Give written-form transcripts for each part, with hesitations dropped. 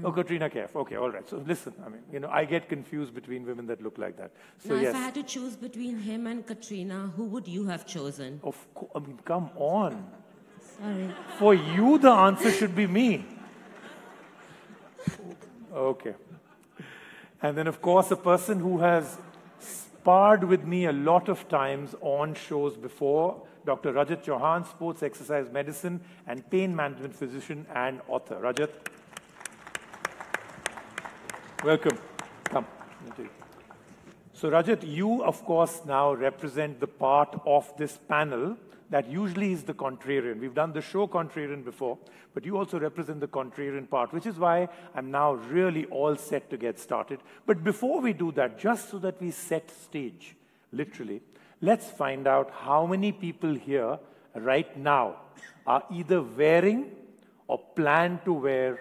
Oh, Katrina Kaif. Okay, all right. So listen, I mean, you know, I get confused between women that look like that. So now, yes. if I had to choose between him and Katrina, who would you have chosen? Of course, I mean, come on. Sorry. For you, the answer should be me. Okay. And then, of course, a person who has sparred with me a lot of times on shows before, Dr. Rajat Chauhan, sports exercise medicine and pain management physician and author. Rajat. Welcome. Come. So Rajat, you of course now represent the part of this panel that usually is the contrarian. We've done the show contrarian before, but you also represent the contrarian part, which is why I'm now really all set to get started. But before we do that, just so that we set stage, literally, let's find out how many people here right now are either wearing or plan to wear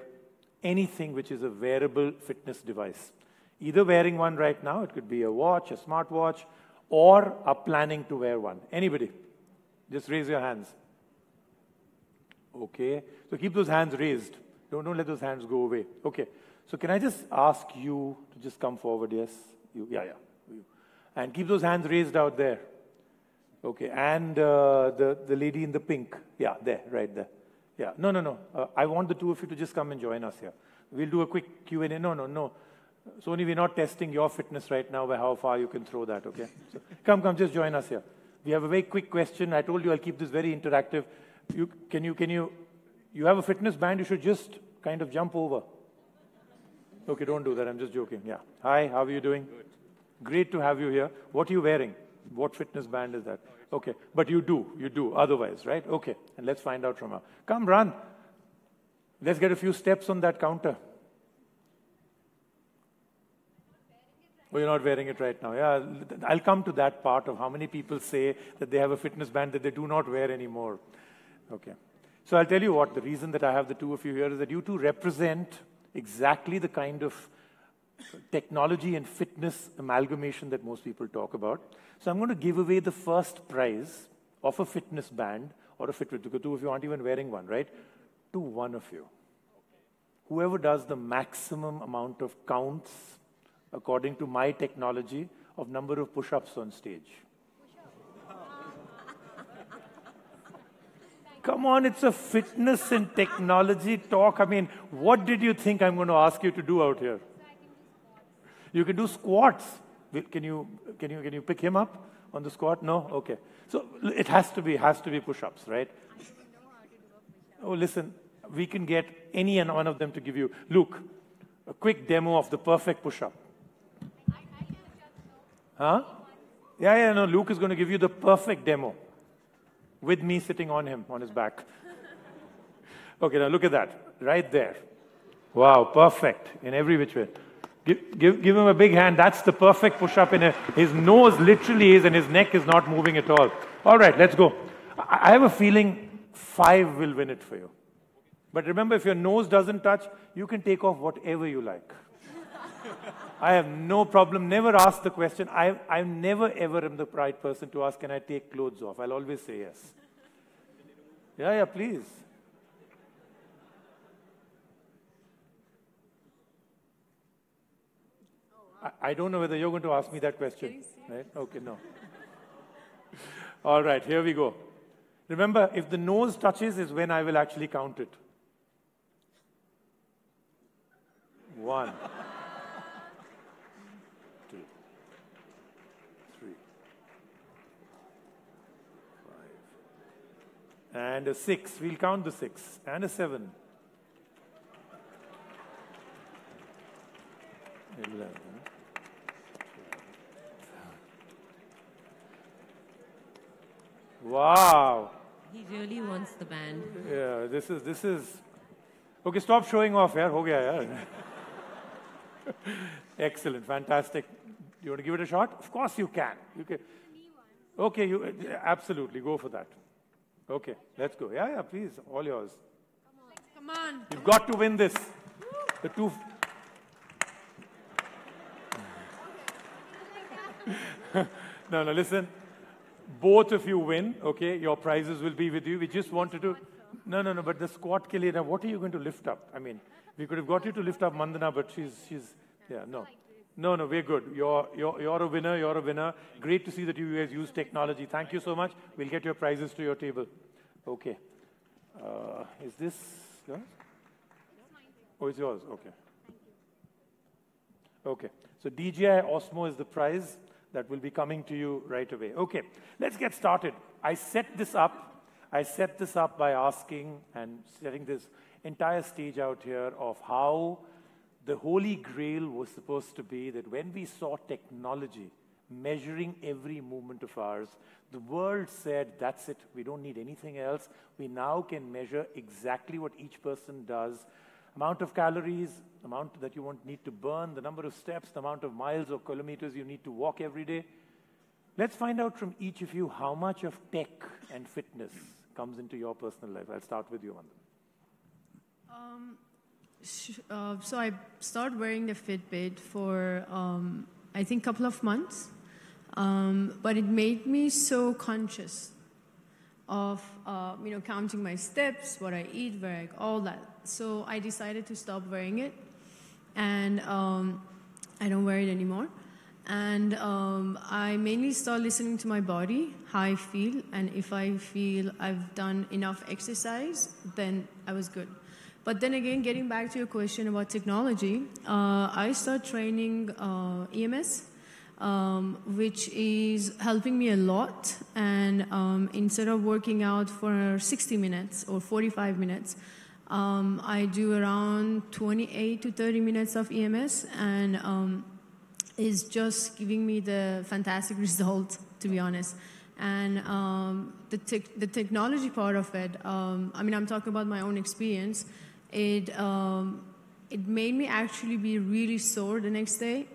anything which is a wearable fitness device. Either wearing one right now, it could be a watch, a smartwatch, or are planning to wear one. Anybody? Just raise your hands. Okay. So keep those hands raised. Don't let those hands go away. Okay. So can I just ask you to just come forward? Yes? You. Yeah. You. And keep those hands raised out there. Okay. And the lady in the pink. Yeah, there, right there. Yeah, no. I want the two of you to just come and join us here. We'll do a quick Q&A. No. Sony, we're not testing your fitness right now by how far you can throw that, okay? So, come, just join us here. We have a very quick question. I told you I'll keep this very interactive. You have a fitness band, you should just kind of jump over. Okay, don't do that, I'm just joking, yeah. Hi, how are you doing? Good. Great to have you here. What are you wearing? What fitness band is that? Okay, but you do, otherwise, right? Okay, and let's find out from her. Come, run. Let's get a few steps on that counter. Oh, you're not wearing it right now. Yeah, I'll come to that part of how many people say that they have a fitness band that they do not wear anymore. Okay. So I'll tell you what, the reason that I have the two of you here is that you two represent exactly the kind of technology and fitness amalgamation that most people talk about. So I'm going to give away the first prize of a fitness band or a Fitbit, because two of you aren't even wearing one, right? To one of you. Whoever does the maximum amount of counts, according to my technology, of number of push-ups on stage. Come on, it's a fitness and technology talk. I mean, what did you think I'm going to ask you to do out here? You can do squats. Can you pick him up on the squat? No? Okay. So it has to be push-ups, right? I don't know how to do a push-up. Oh, listen, we can get any and one of them to give you. Luke, a quick demo of the perfect push-up. Huh? Yeah, no, Luke is going to give you the perfect demo with me sitting on him, on his back. Okay, now look at that, right there. Wow, perfect in every which way. Give him a big hand. That's the perfect push-up. His nose literally is, and his neck is not moving at all. All right, let's go. I have a feeling 5 will win it for you. But remember, if your nose doesn't touch, you can take off whatever you like. I have no problem. Never ask the question. I never ever am the right person to ask, can I take clothes off? I'll always say yes. Yeah, please. I don't know whether you're going to ask me that question. Right? Okay, no. All right, here we go. Remember, if the nose touches is when I will actually count it. 1, 2, 3, 5. And a 6. We'll count the 6. And a 7. 11. Wow. He really wants the band. Yeah, this is... Okay, stop showing off, yaar. Ho gaya, yaar. Excellent, fantastic. You want to give it a shot? Of course you can. You can. Okay, absolutely, go for that. Okay, let's go. Yeah, please, all yours. Come on. You've got to win this. The two... No, listen. Both of you win, okay? Your prizes will be with you. We just wanted to... No, but the squat ke liye, now what are you going to lift up? I mean, We could have got you to lift up Mandana, but she's yeah, no. No, we're good. You're a winner, you're a winner. Great to see that you guys use technology. Thank you so much. We'll get your prizes to your table. Okay. Is this yours? Oh, it's yours. Okay. Okay. So DJI Osmo is the prize that will be coming to you right away. Okay. Let's get started. I set this up by asking and setting this entire stage out here of how the Holy Grail was supposed to be that when we saw technology measuring every movement of ours, the world said, that's it, we don't need anything else. We now can measure exactly what each person does, amount of calories, amount that you won't need to burn, the number of steps, the amount of miles or kilometers you need to walk every day. Let's find out from each of you how much of tech and fitness comes into your personal life. I'll start with you, Mandana. So I started wearing the Fitbit for, I think, a couple of months. But it made me so conscious of, counting my steps, what I eat, where I, all that. So I decided to stop wearing it. And I don't wear it anymore. And I mainly start listening to my body, how I feel. And if I feel I've done enough exercise, then I was good. But then again, getting back to your question about technology, I started training EMS, which is helping me a lot. And instead of working out for 60 minutes or 45 minutes, I do around 28 to 30 minutes of EMS, and is just giving me the fantastic result, to be honest. And the technology part of it, I'm talking about my own experience. It made me actually be really sore the next day.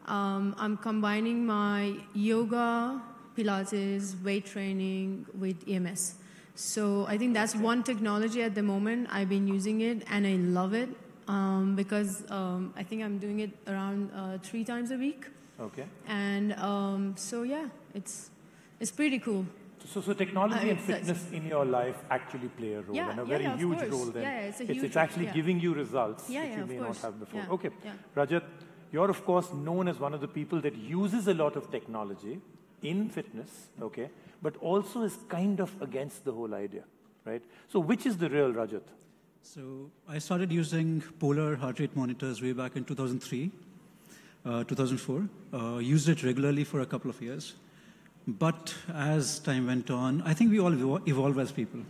I'm combining my yoga, Pilates, weight training with EMS. So I think that's one technology at the moment. I've been using it and I love it because I think I'm doing it around 3 times a week. Okay. And so yeah, it's pretty cool. So technology and fitness in your life actually play a role, and a very huge role then. Yeah, it's actually giving you results that you may not have before. Yeah. Okay. Yeah. Rajat, you're of course known as one of the people that uses a lot of technology in fitness, okay, but also is kind of against the whole idea, right? So which is the real Rajat? So I started using polar heart rate monitors way back in 2003, 2004. Used it regularly for a couple of years. But as time went on, I think we all evolve as people.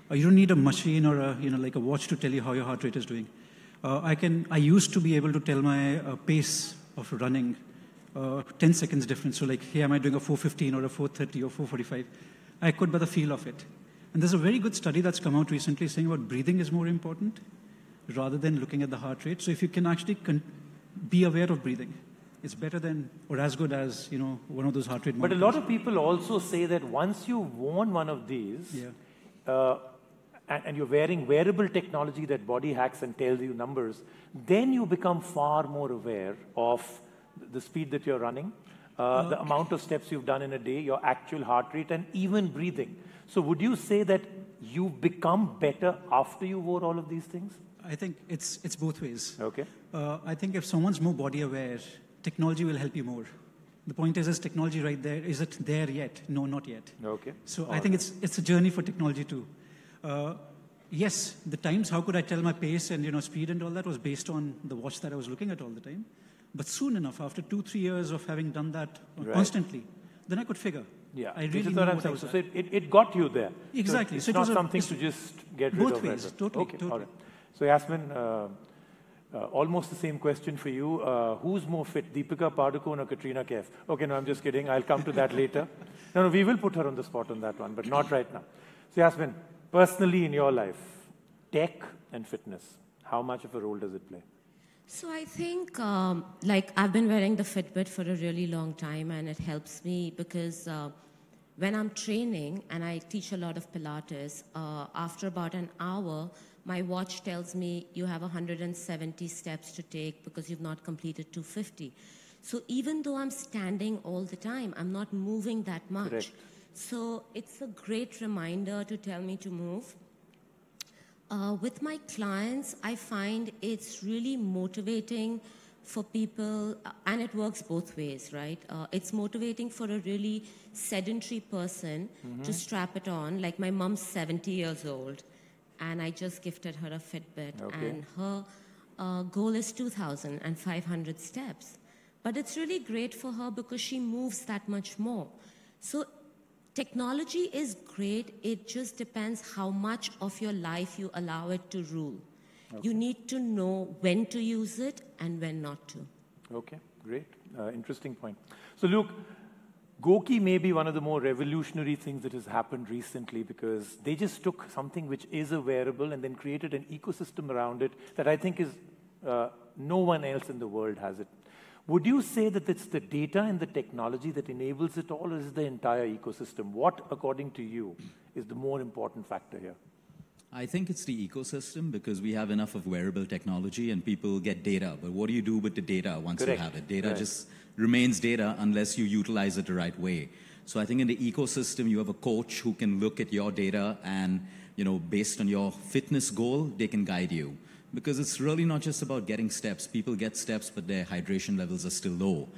You don't need a machine or like a watch to tell you how your heart rate is doing. I used to be able to tell my pace of running 10 seconds difference. So like, hey, am I doing a 4:15 or a 4:30 or 4:45? I could by the feel of it. And there's a very good study that's come out recently saying about breathing is more important rather than looking at the heart rate. So if you can actually be aware of breathing, it's better than or as good as, one of those heart rate monitors. But a lot of people also say that once you've worn one of these, and you're wearing wearable technology that body hacks and tells you numbers, then you become far more aware of the speed that you're running, the amount of steps you've done in a day, your actual heart rate, and even breathing. So would you say that you become better after you wore all of these things? I think it's both ways. Okay. I think if someone's more body aware, technology will help you more. The point is technology right there? Is it there yet? No, not yet. Okay. So I think it's a journey for technology too. Yes, the times, how could I tell my pace and speed and all that was based on the watch that I was looking at all the time. But soon enough, after 2-3 years of having done that constantly, then I could figure. Yeah, I really knew what I was saying. So it got you there. Exactly. So it's not something to just get rid of. Both ways, totally. Okay, all right. So Yasmin, almost the same question for you. Who's more fit, Deepika Padukone or Katrina Kaif? Okay, no, I'm just kidding. I'll come to that later. No, we will put her on the spot on that one, but not right now. So Yasmin, personally in your life, tech and fitness, how much of a role does it play? So I think, I've been wearing the Fitbit for a really long time, and it helps me because when I'm training and I teach a lot of Pilates, after about an hour, my watch tells me you have 170 steps to take because you've not completed 250. So even though I'm standing all the time, I'm not moving that much. Correct. So it's a great reminder to tell me to move. With my clients, I find it's really motivating for people, and it works both ways, right? It's motivating for a really sedentary person to strap it on. Like my mom's 70 years old, and I just gifted her a Fitbit, and her goal is 2,500 steps. But it's really great for her because she moves that much more. So technology is great. It just depends how much of your life you allow it to rule. You need to know when to use it and when not to. Okay, great. Interesting point. So look, Goki may be one of the more revolutionary things that has happened recently because they just took something which is a wearable and then created an ecosystem around it that I think is no one else in the world has it. Would you say that it's the data and the technology that enables it all, or is it the entire ecosystem? What, according to you, is the more important factor here? I think it's the ecosystem because we have enough of wearable technology and people get data. But what do you do with the data once you have it? Data just remains data unless you utilize it the right way. So I think in the ecosystem, you have a coach who can look at your data and, based on your fitness goal, they can guide you. Because it's really not just about getting steps. People get steps, but their hydration levels are still low.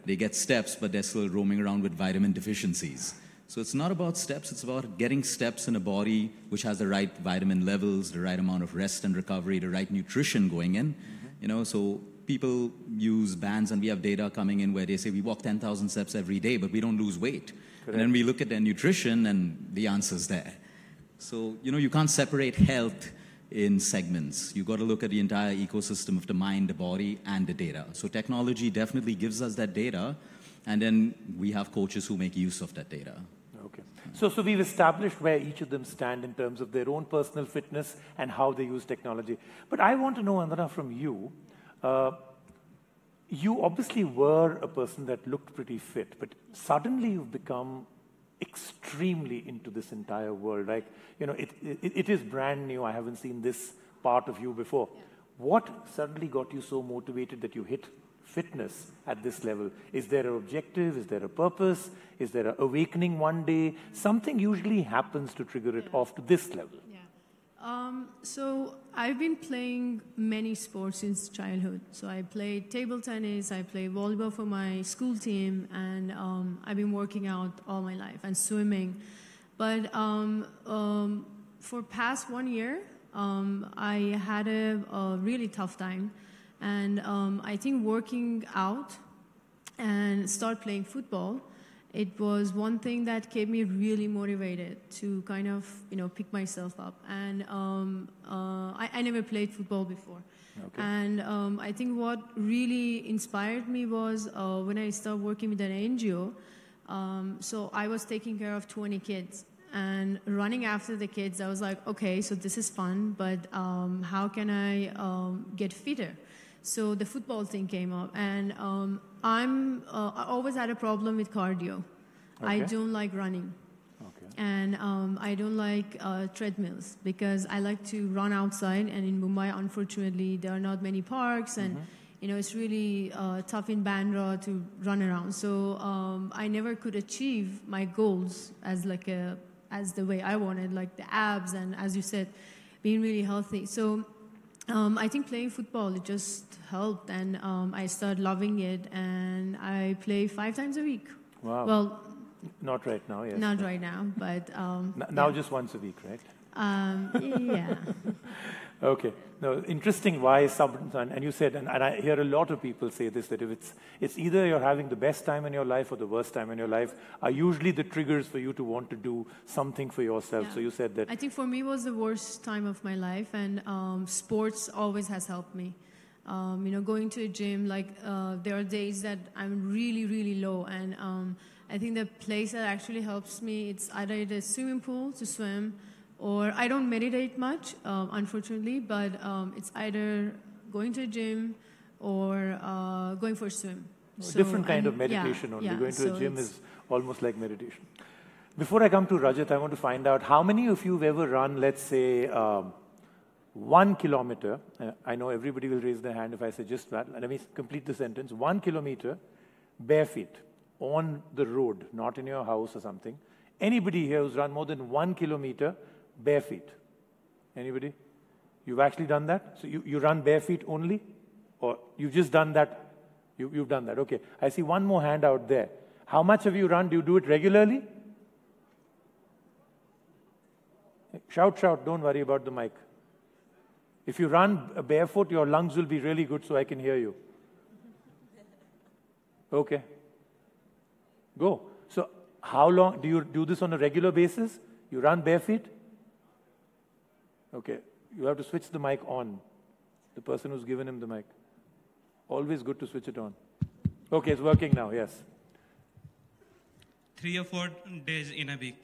They get steps, but they're still roaming around with vitamin deficiencies. So it's not about steps, it's about getting steps in a body which has the right vitamin levels, the right amount of rest and recovery, the right nutrition going in. So people use bands, and we have data coming in where they say we walk 10,000 steps every day, but we don't lose weight. And then we look at their nutrition and the answer's there. So, you can't separate health in segments. You've got to look at the entire ecosystem of the mind, the body, and the data. So technology definitely gives us that data, and then we have coaches who make use of that data. Okay. So we've established where each of them stand in terms of their own personal fitness and how they use technology. But I want to know, Andana, from you, you obviously were a person that looked pretty fit, but suddenly you've become extremely into this entire world. Like, it is brand new. I haven't seen this part of you before. What suddenly got you so motivated that you hit fitness at this level? Is there an objective? Is there a purpose? Is there an awakening one day? Something usually happens to trigger it off to this level. So I've been playing many sports since childhood. So I played table tennis, I played volleyball for my school team, and I've been working out all my life, and swimming. But for past 1 year, I had a really tough time. And I think working out and start playing football, it was one thing that kept me really motivated to kind of, pick myself up. And I never played football before. And I think what really inspired me was when I started working with an NGO. So I was taking care of 20 kids. And running after the kids, I was like, okay, so this is fun, but how can I get fitter? So the football thing came up, and I always had a problem with cardio. I don't like running, and I don't like treadmills because I like to run outside. And in Mumbai, unfortunately, there are not many parks, and it's really tough in Bandra to run around. So I never could achieve my goals as the way I wanted, like the abs, and as you said, being really healthy. So. I think playing football, it just helped, and I started loving it, and I play 5 times a week. Wow. Well, not right now, yes. Not right now, but... now just once a week, right? Yeah. Okay. No, interesting why and you said, and I hear a lot of people say this, that if it's either you're having the best time in your life or the worst time in your life are usually the triggers for you to want to do something for yourself. So you said that. I think for me it was the worst time of my life, and sports always has helped me. Going to a gym, there are days that I'm really, really low, and I think the place that actually helps me, it's either the swimming pool to swim, or I don't meditate much, unfortunately, but it's either going to a gym or going for a swim. Different kind of meditation only. Going to a gym is almost like meditation. Before I come to Rajat, I want to find out how many of you have ever run, let's say, 1 kilometer. I know everybody will raise their hand if I say just that. Let me complete the sentence. 1 kilometer, bare feet, on the road, not in your house or something. Anybody here who's run more than 1 kilometer, bare feet? Anybody? You've actually done that? So you run bare feet only? Or you've just done that? You've done that, okay. I see one more hand out there. How much have you run? Do you do it regularly? Shout, shout, don't worry about the mic. If you run barefoot, your lungs will be really good so I can hear you. Okay. Go. So how long, do you do this on a regular basis? You run bare feet? Okay. You have to switch the mic on. The person who's given him the mic. Always good to switch it on. Okay, it's working now, yes. 3 or 4 days in a week.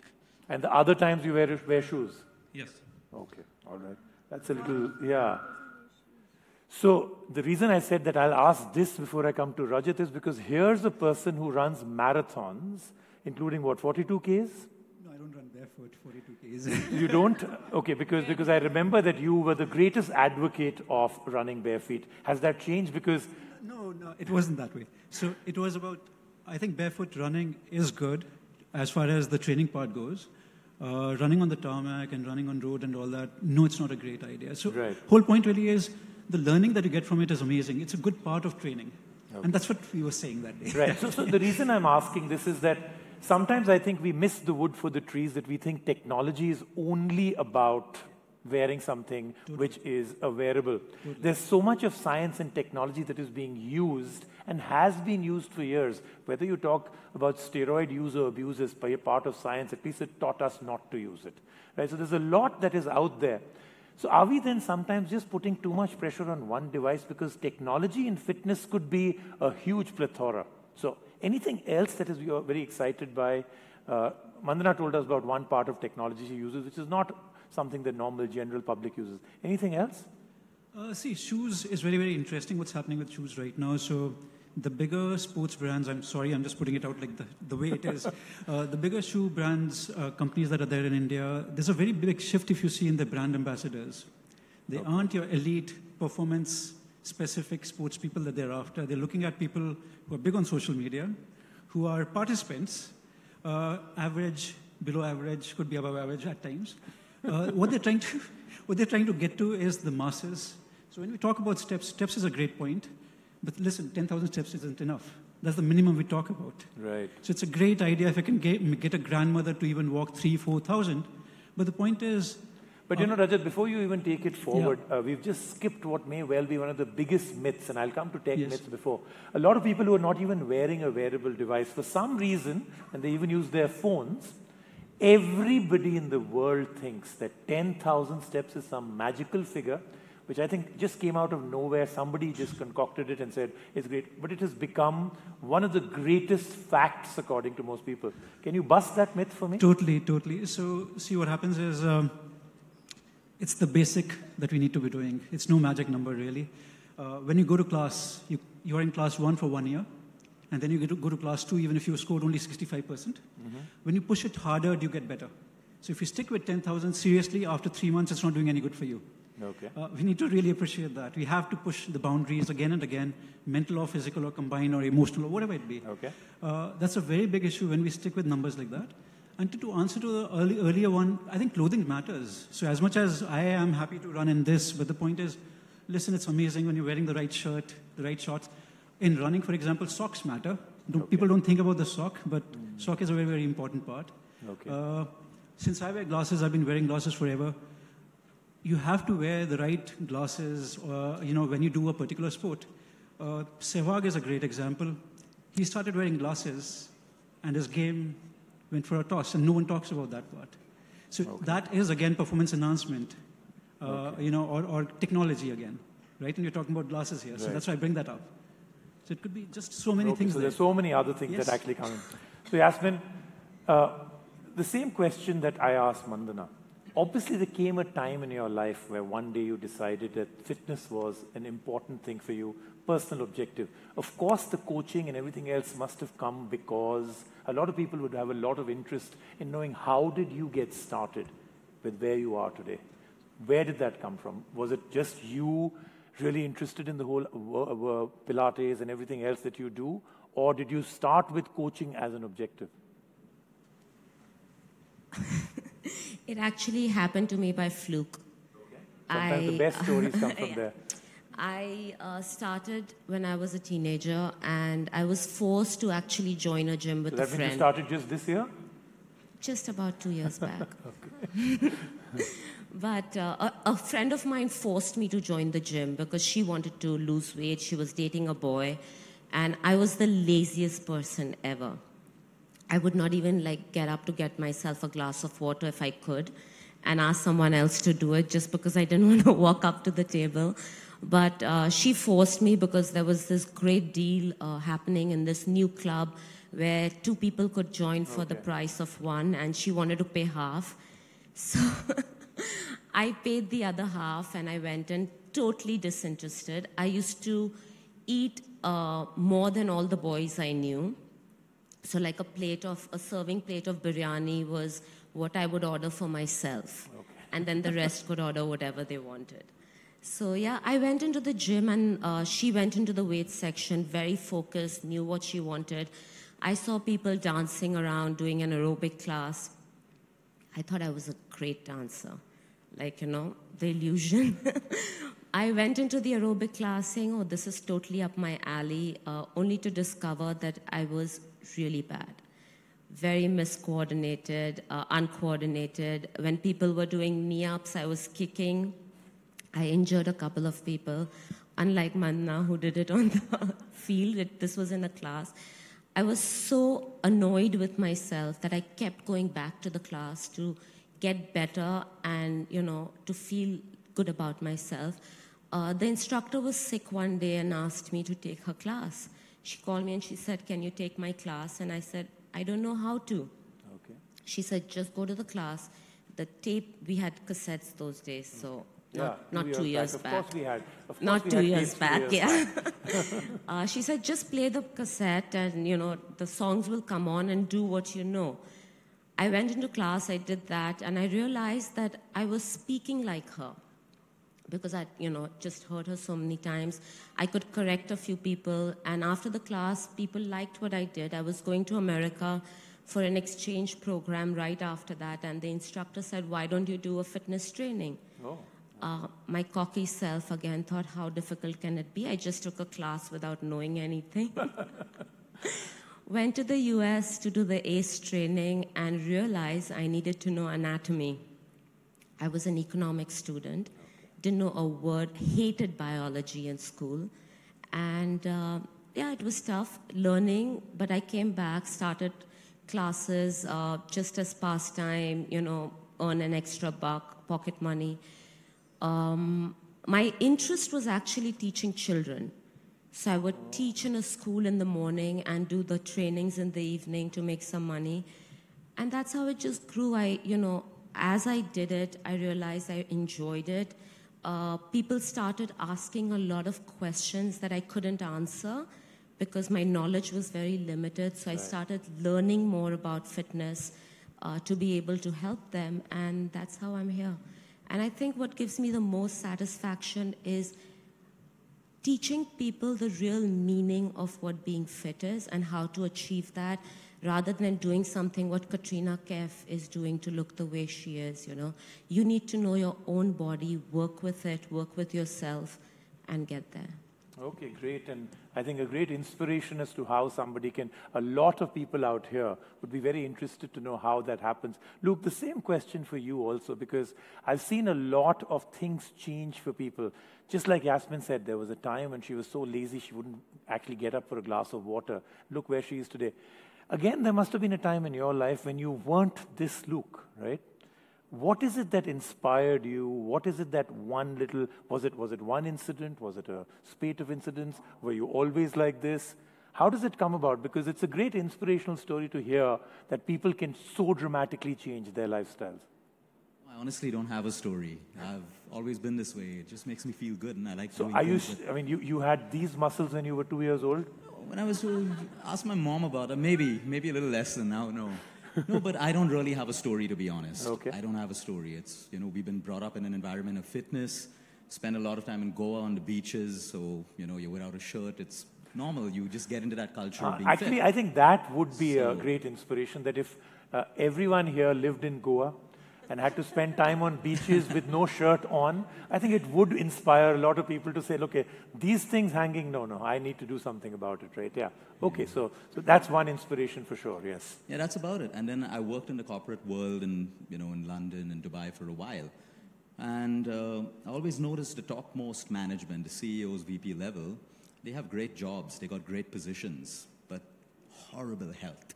And the other times you wear shoes? Yes. Okay, all right. That's a little, yeah. So the reason I said that I'll ask this before I come to Rajat is because here's a person who runs marathons, including what, 42 Ks? No, I don't run barefoot, 42 Ks. You don't? Okay, because I remember that you were the greatest advocate of running bare feet. Has that changed? Because... No, it wasn't that way. So it was about, I think barefoot running is good as far as the training part goes. Running on the tarmac and running on road and all that, no, it's not a great idea. So whole point really is the learning that you get from it is amazing. It's a good part of training. Okay. And that's what we were saying that day. Right. So the reason I'm asking this is that sometimes I think we miss the wood for the trees, that we think technology is only about wearing something which is a wearable. There's so much of science and technology that is being used and has been used for years. Whether you talk about steroid use or abuse as part of science, at least it taught us not to use it. Right? So there's a lot that is out there. So are we then sometimes just putting too much pressure on one device, because technology in fitness could be a huge plethora? So anything else that you are very excited by? Mandana told us about one part of technology she uses, which is not something the normal general public uses. Anything else? See, shoes is very, very interesting what's happening with shoes right now. So the bigger sports brands, I'm sorry, I'm just putting it out like the way it is. The bigger shoe brands, companies that are there in India, there's a very big shift if you see in the brand ambassadors. They aren't your elite performance-specific sports people that they're after. They're looking at people who are big on social media, who are participants, average, below average, could be above average at times. What they're trying to get to is the masses. So when we talk about steps is a great point. But listen, 10,000 steps isn't enough. That's the minimum we talk about. Right. So it's a great idea if I can get a grandmother to even walk 3,000, 4,000. But the point is... But you know, Rajat, before you even take it forward, we've just skipped what may well be one of the biggest myths, and I'll come to tech myths before. A lot of people who are not even wearing a wearable device, for some reason, and they even use their phones, everybody in the world thinks that 10,000 steps is some magical figure, which I think just came out of nowhere. Somebody just concocted it and said, it's great. But it has become one of the greatest facts according to most people. Can you bust that myth for me? Totally. So see, what happens is, it's the basic that we need to be doing. It's no magic number, really. When you go to class, you're in class 1 for 1 year, and then you go to class 2, even if you scored only 65%. When you push it harder, you get better. So if you stick with 10,000, seriously, after 3 months, it's not doing any good for you. Okay. We need to really appreciate that. We have to push the boundaries again and again, mental or physical or combined or emotional or whatever it be. Okay. That's a very big issue when we stick with numbers like that. And to answer to the earlier one, I think clothing matters. So as much as I am happy to run in this, but the point is, listen, it's amazing when you're wearing the right shirt, the right shorts. In running, for example, socks matter. People don't think about the sock, but sock is a very, very important part. Okay. Since I wear glasses, I've been wearing glasses forever. You have to wear the right glasses, when you do a particular sport. Sehwag is a great example. He started wearing glasses, and his game went for a toss, and no one talks about that part. So that is, again, performance enhancement, or technology again, right? And you're talking about glasses here, so that's why I bring that up. So it could be just so many things. So there's so many other things that actually come in. So Yasmin, the same question that I asked Mandana. Obviously, there came a time in your life where one day you decided that fitness was an important thing for you, personal objective. Of course, the coaching and everything else must have come because a lot of people would have a lot of interest in knowing how did you get started with where you are today. Where did that come from? Was it just you really interested in the whole Pilates and everything else that you do? Or did you start with coaching as an objective? It actually happened to me by fluke. Sometimes the best stories come from there. I started when I was a teenager, and I was forced to actually join a gym with a friend. That means you started just this year? Just about 2 years back. But a friend of mine forced me to join the gym because she wanted to lose weight. She was dating a boy, and I was the laziest person ever. I would not even get up to get myself a glass of water if I could, and ask someone else to do it just because I didn't want to walk up to the table. But she forced me because there was this great deal happening in this new club where 2 people could join for the price of 1, and she wanted to pay half. So I paid the other half, and I went in totally disinterested. I used to eat more than all the boys I knew. So like a serving plate of biryani was what I would order for myself. And then the rest could order whatever they wanted. So yeah, I went into the gym, and she went into the weight section, very focused, knew what she wanted. I saw people dancing around, doing an aerobic class. I thought I was a great dancer. The illusion. I went into the aerobic class saying, oh, this is totally up my alley, only to discover that I was really bad. Very miscoordinated, uncoordinated. When people were doing knee-ups, I was kicking. I injured a couple of people. Unlike Manna, who did it on the field, this was in a class. I was so annoyed with myself that I kept going back to the class to get better and, to feel good about myself. The instructor was sick one day and asked me to take her class. She called me and she said, can you take my class? And I said, I don't know how to. Okay. She said, just go to the class. The tape, we had cassettes those days, so not 2 years back. Of course we had. Not 2 years back, yeah. She said, just play the cassette and, the songs will come on and do what you know. I went into class, I did that, and I realized that I was speaking like her because I'd, just heard her so many times. I could correct a few people, and after the class, people liked what I did. I was going to America for an exchange program right after that, and the instructor said, why don't you do a fitness training? Oh. My cocky self again thought, how difficult can it be? I just took a class without knowing anything. Went to the US to do the ACE training and realized I needed to know anatomy. I was an economics student, didn't know a word, hated biology in school. And it was tough learning, but I came back, started classes just as pastime, earn an extra buck, pocket money. My interest was actually teaching children. So I would teach in a school in the morning and do the trainings in the evening to make some money. And that's how it just grew. As I did it, I realized I enjoyed it. People started asking a lot of questions that I couldn't answer because my knowledge was very limited. So I started learning more about fitness to be able to help them. And that's how I'm here. And I think what gives me the most satisfaction is teaching people the real meaning of what being fit is and how to achieve that, rather than doing something what Katrina Kaif is doing to look the way she is, You need to know your own body, work with it, work with yourself, and get there. Okay, great. And I think a great inspiration as to how somebody can, a lot of people out here would be very interested to know how that happens. Luke, the same question for you also, because I've seen a lot of things change for people. Just like Yasmin said, there was a time when she was so lazy she wouldn't actually get up for a glass of water. Look where she is today. Again, there must have been a time in your life when you weren't this Luke, right? What is it that inspired you? What is it that was it one incident? Was it a spate of incidents? Were you always like this? How does it come about? Because it's a great inspirational story to hear that people can so dramatically change their lifestyles. I honestly don't have a story. I've always been this way. It just makes me feel good, and I like doing things. You had these muscles when you were 2 years old? When I was asked my mom about it, maybe a little less than now, no. No, but I don't really have a story, to be honest. Okay. I don't have a story. It's, we've been brought up in an environment of fitness, spend a lot of time in Goa on the beaches, so, you're without a shirt. It's normal. You just get into that culture of being actually, fit. I think that would be a great inspiration, that if everyone here lived in Goa, and had to spend time on beaches with no shirt on, I think it would inspire a lot of people to say, okay, these things hanging, no, I need to do something about it, right? Yeah. Okay, so that's one inspiration for sure, yes. Yeah, that's about it. And then I worked in the corporate world in London and Dubai for a while. And I always noticed the topmost management, the CEOs, VP level, they have great jobs, they got great positions, but horrible health.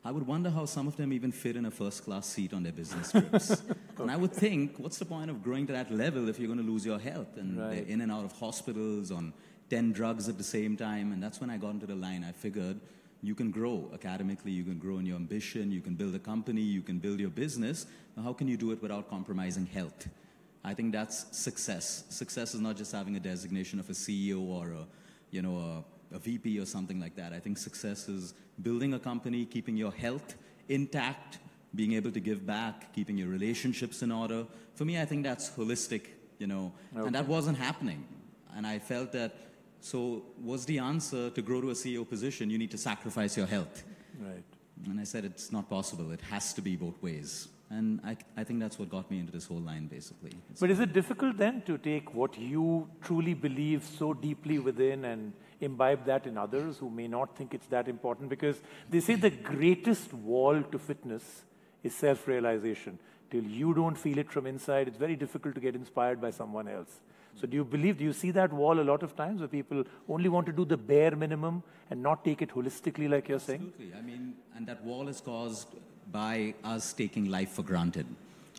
I would wonder how some of them even fit in a first-class seat on their business trips. And I would think, what's the point of growing to that level if you're going to lose your health? And they're in and out of hospitals on 10 drugs at the same time. And that's when I got into the line. I figured you can grow academically, you can grow in your ambition, you can build a company, you can build your business. Now, how can you do it without compromising health? I think that's success. Success is not just having a designation of a CEO or a VP or something like that. I think success is building a company, keeping your health intact, being able to give back, keeping your relationships in order. For me, I think that's holistic, and that wasn't happening. And I felt that, so was the answer to grow to a CEO position, you need to sacrifice your health. Right. And I said, it's not possible. It has to be both ways. And I think that's what got me into this whole line, basically. But is it difficult then to take what you truly believe so deeply within and imbibe that in others who may not think it's that important? Because they say the greatest wall to fitness is self-realization. Till you don't feel it from inside, it's very difficult to get inspired by someone else. So do you see that wall a lot of times where people only want to do the bare minimum and not take it holistically like you're saying? Absolutely. I mean, and that wall is caused by us taking life for granted.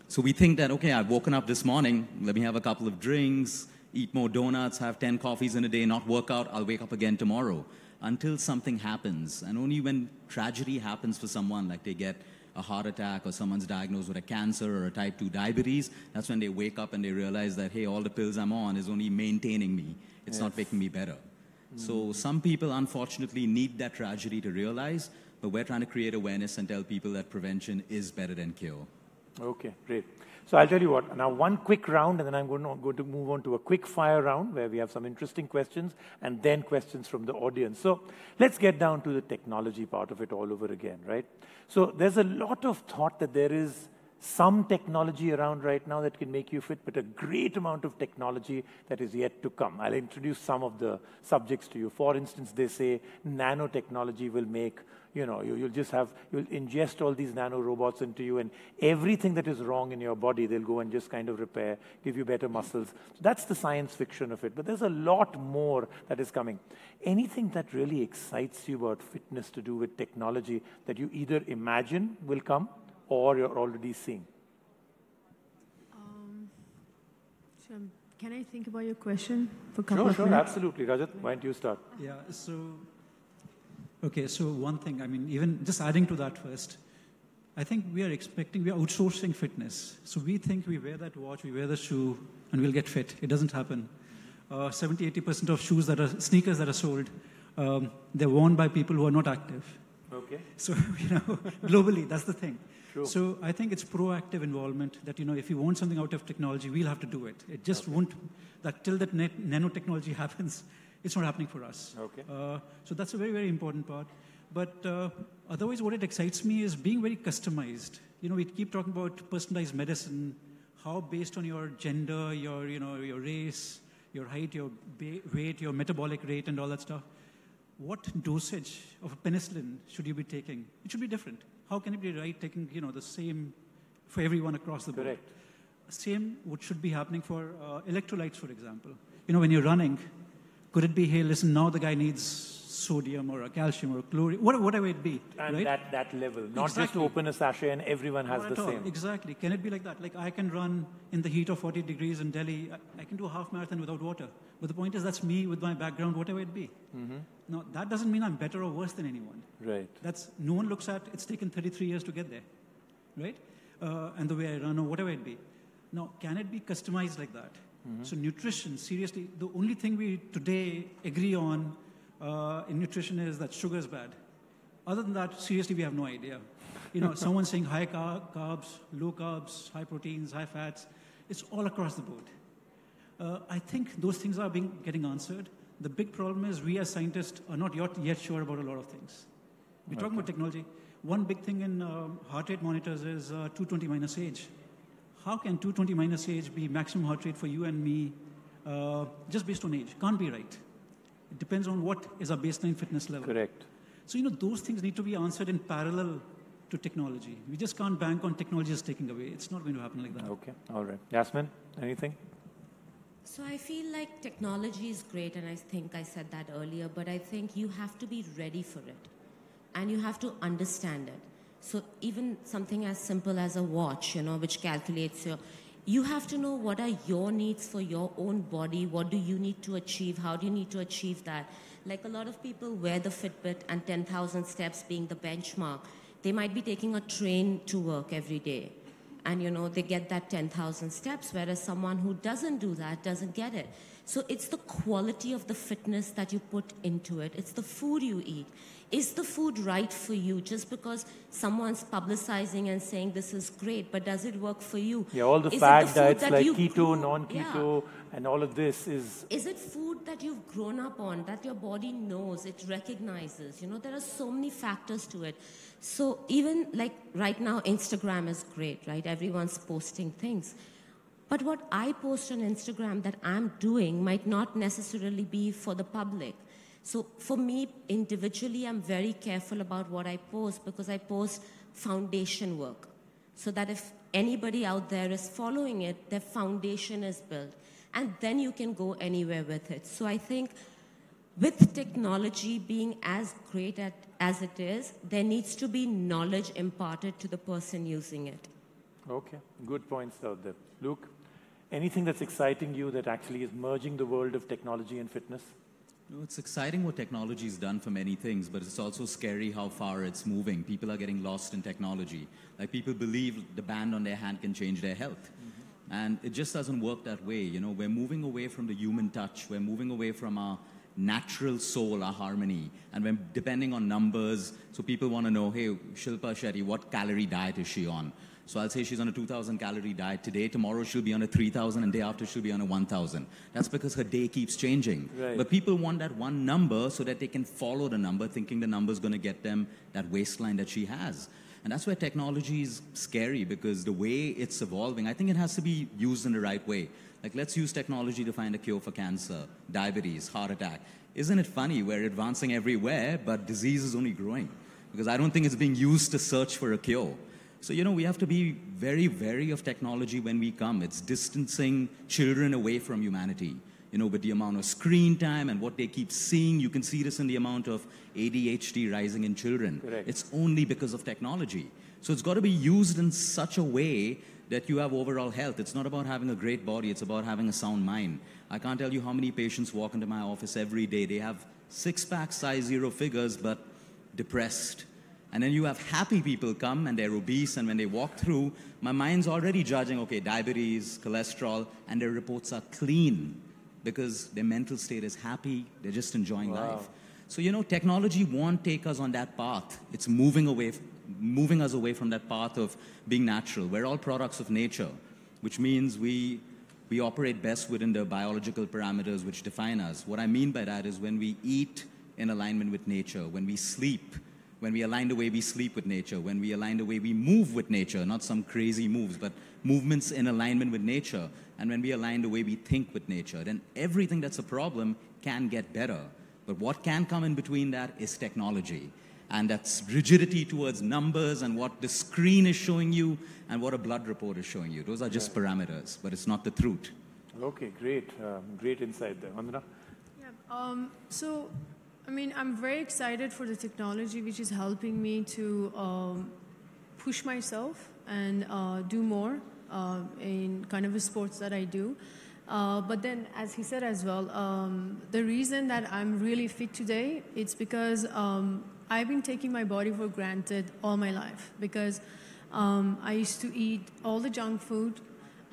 So we think that, okay, I've woken up this morning, let me have a couple of drinks, eat more donuts, have 10 coffees in a day, not work out, I'll wake up again tomorrow. Until something happens. And only when tragedy happens for someone, like they get a heart attack or someone's diagnosed with a cancer or a type 2 diabetes, that's when they wake up and they realize that, hey, all the pills I'm on is only maintaining me. It's not making me better. So some people, unfortunately, need that tragedy to realize, but we're trying to create awareness and tell people that prevention is better than cure. Okay, great. So I'll tell you what, now one quick round, and then I'm going to move on to a quick fire round where we have some interesting questions and then questions from the audience. So let's get down to the technology part of it all over again, right? So there's a lot of thought that there is some technology around right now that can make you fit, but a great amount of technology that is yet to come. I'll introduce some of the subjects to you. For instance, they say nanotechnology will make, you'll ingest all these nano robots into you, and everything that is wrong in your body, they'll go and just kind of repair, give you better muscles. So that's the science fiction of it, but there's a lot more that is coming. Anything that really excites you about fitness to do with technology that you either imagine will come or you're already seeing? Can I think about your question for a couple of Sure, minutes? absolutely. Rajat, why don't you start? Yeah, so one thing, I mean, even just adding to that first, I think we are outsourcing fitness. So we think we wear that watch, we wear the shoe, and we'll get fit. It doesn't happen. 70-80% of sneakers that are sold, they're worn by people who are not active. Okay. So, globally, that's the thing. True. So I think it's proactive involvement that, if you want something out of technology, we'll have to do it. It just won't, till that nanotechnology happens, it's not happening for us. Okay. So that's a very, very important part. But otherwise, what it excites me is being very customized. We keep talking about personalized medicine, how based on your gender, your race, your height, your weight, your metabolic rate, and all that stuff, what dosage of a penicillin should you be taking? It should be different. How can it be right taking, the same for everyone across the board? Correct. Same what should be happening for electrolytes, for example. When you're running, could it be, hey, listen, now the guy needs sodium or a calcium or chlorine, whatever it be, And right? that level, not just Exactly. to open a sachet and everyone has Not the at all. same. Exactly. Can it be like that? Like I can run in the heat of 40 degrees in Delhi. I can do a half marathon without water. But the point is that's me with my background, whatever it be. Now, that doesn't mean I'm better or worse than anyone. Right. No one looks at, it's taken 33 years to get there, right? And the way I run or whatever it be. Now, can it be customized like that? So nutrition, seriously, the only thing we today agree on in nutrition is that sugar is bad. Other than that, seriously, we have no idea. Someone saying high carbs, low carbs, high proteins, high fats, it's all across the board. I think those things are getting answered. The big problem is we as scientists are not yet sure about a lot of things. We're talking about technology. One big thing in heart rate monitors is 220 minus age. how can 220 minus age be maximum heart rate for you and me just based on age? Can't be right. It depends on what is our baseline fitness level. Correct. So, those things need to be answered in parallel to technology. We just can't bank on technology just taking away. It's not going to happen like that. Okay, all right. Yasmin, anything? So I feel like technology is great, and I think I said that earlier, but I think you have to be ready for it, and you have to understand it. So even something as simple as a watch, which calculates you have to know what are your needs for your own body, what do you need to achieve, how do you need to achieve that. Like a lot of people wear the Fitbit and 10,000 steps being the benchmark. They might be taking a train to work every day. And, they get that 10,000 steps, whereas someone who doesn't do that doesn't get it. So it's the quality of the fitness that you put into it. It's the food you eat. Is the food right for you? Just because someone's publicizing and saying this is great, but does it work for you? Yeah, all the fad diets like keto, non-keto, and all of this is... Is it food that you've grown up on, that your body knows, it recognizes? There are so many factors to it. So even like right now, Instagram is great, right? Everyone's posting things. But what I post on Instagram that I'm doing might not necessarily be for the public. So for me, individually, I'm very careful about what I post because I post foundation work. So that if anybody out there is following it, their foundation is built. And then you can go anywhere with it. So I think with technology being as great as it is, there needs to be knowledge imparted to the person using it. Okay, good points out there. Luke, anything that's exciting you that actually is merging the world of technology and fitness? It's exciting what technology has done for many things, but it's also scary how far it's moving. People are getting lost in technology. Like people believe the band on their hand can change their health. Mm-hmm. And it just doesn't work that way. We're moving away from the human touch. We're moving away from our natural soul, our harmony. And we're depending on numbers. So people want to know, hey, Shilpa Shetty, what calorie diet is she on? So I'll say she's on a 2,000 calorie diet today. Tomorrow she'll be on a 3,000, and day after she'll be on a 1,000. That's because her day keeps changing. Right. But people want that one number so that they can follow the number, thinking the number's going to get them that waistline that she has. And that's where technology is scary, because the way it's evolving, I think it has to be used in the right way. Like, let's use technology to find a cure for cancer, diabetes, heart attack. Isn't it funny? We're advancing everywhere, but disease is only growing. Because I don't think it's being used to search for a cure. So, we have to be very wary of technology when we come. It's distancing children away from humanity. With the amount of screen time and what they keep seeing, you can see this in the amount of ADHD rising in children. Correct. It's only because of technology. So it's got to be used in such a way that you have overall health. It's not about having a great body, it's about having a sound mind. I can't tell you how many patients walk into my office every day. They have six-pack, size 0 figures, but depressed. And then you have happy people come and they're obese, and when they walk through, my mind's already judging, okay, diabetes, cholesterol, and their reports are clean because their mental state is happy, they're just enjoying life. So, technology won't take us on that path. It's moving us away from that path of being natural. We're all products of nature, which means we operate best within the biological parameters which define us. What I mean by that is when we eat in alignment with nature, when we sleep, when we align the way we sleep with nature, when we align the way we move with nature, not some crazy moves, but movements in alignment with nature, and when we align the way we think with nature, then everything that's a problem can get better. But what can come in between that is technology. And that's rigidity towards numbers and what the screen is showing you and what a blood report is showing you. Those are just parameters, but it's not the truth. Okay, great. Great insight there. Vandana? Yeah, I'm very excited for the technology which is helping me to push myself and do more in kind of the sports that I do. But then, as he said as well, the reason that I'm really fit today, it's because I've been taking my body for granted all my life. Because I used to eat all the junk food.